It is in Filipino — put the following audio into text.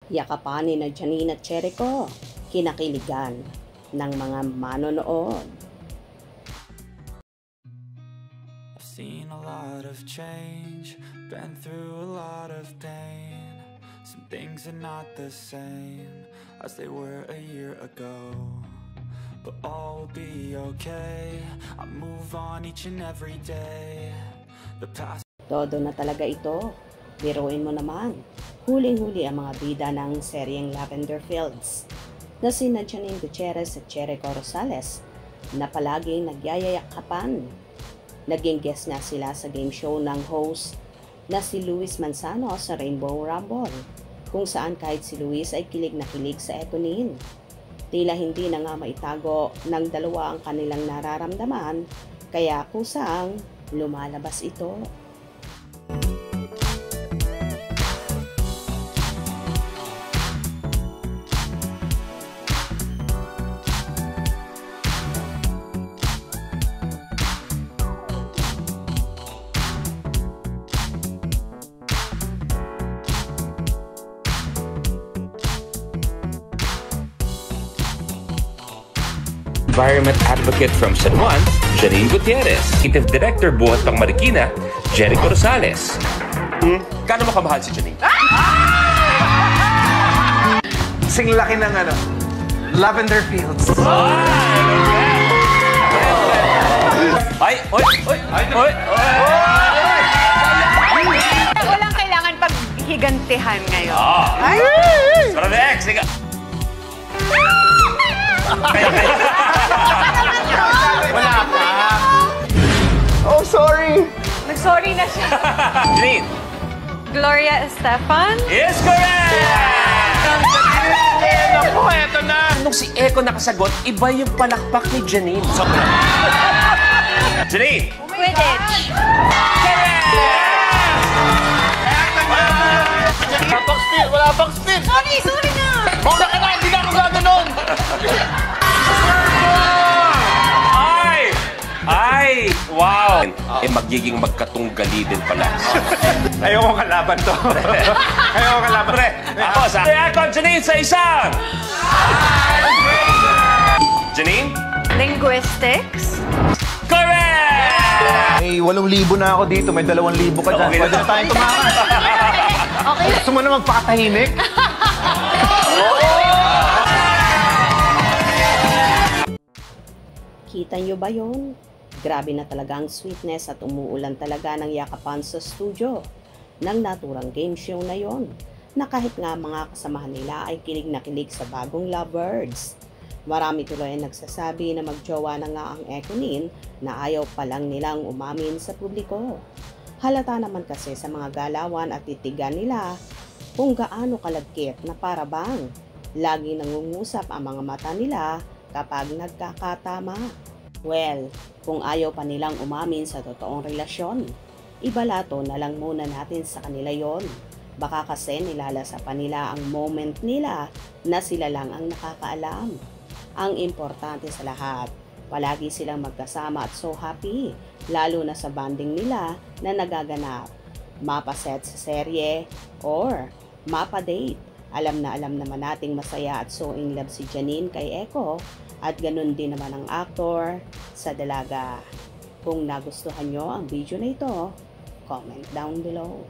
Yakapanin na Janine at Jericho, kinakiligan ng mga manonood. I've seen a lot of change, been through a lot of pain. Some things are not the same as they were a year ago, but all will be okay. I move on each and every day. The past. Todo na talaga ito. Biruin mo naman. Huling-huli ang mga bida ng seryeng Lavender Fields na sina Janine Gutierrez at Jericho Rosales na palaging nagyayayakapan. Naging guest nga sila sa game show ng host na si Luis Manzano sa Rainbow Rumble, kung saan kahit si Luis ay kilig na kilig sa Etonin. Tila hindi na nga maitago ng dalawa ang kanilang nararamdaman, kaya kusang lumalabas ito. Environment Advocate from San Juan, Janine Gutierrez. Creative Director Buhat Pang Marikina, Jericho Rosales. Kano mo kamahal si Janine? Sing laki ng Lavender Fields. Ay! Walang kailangan paghigantihan ngayon. Ay! Para next! Sige! Wala pa. Oh, sorry. Nag-sorry na siya. Janine! Gloria Estefan? Is correct! Naku, eto na. Nung si Eko nakasagot, iba yung palakpak ni Janine. Janine! Quidditch. Wala pang spin. Sorry na. Mauna ka na, hindi na ako gano'n. Ay! Wow! Magiging magkatunggali din pala. Ayoko kalaban to. Ayoko kalaban. Pre, ako sa Eko, Janine sa isang! Janine? Linguistics? Correct! May 8,000 na ako dito. May 2,000 ka dyan. Okay Pwede na tayong tumakas. Okay. Gusto mo na magpakatahimik? Kita nyo ba yun? Grabe na talaga ang sweetness at umuulan talaga ng yakapan sa studio ng naturang game show na yon, na kahit nga mga kasamahan nila ay kilig na kilig sa bagong lovebirds. Marami tuloy ang nagsasabi na magjowa na nga ang Etonin na ayaw pa lang nilang umamin sa publiko. Halata naman kasi sa mga galawan at titigan nila kung gaano kalagkit na para bang lagi nangungusap ang mga mata nila kapag nagkakatama. Well, kung ayaw pa nilang umamin sa totoong relasyon, ibalato na lang muna natin sa kanila yon. Baka kasi nilalasa pa nila ang moment nila na sila lang ang nakakaalam. Ang importante sa lahat, palagi silang magkasama at so happy, lalo na sa bonding nila na nagaganap. Mapaset sa serye or mapadate. Alam naman nating masaya at so in love si Janine kay Eko, at ganun din naman ang actor sa dalaga. Kung nagustuhan nyo ang video na ito, comment down below.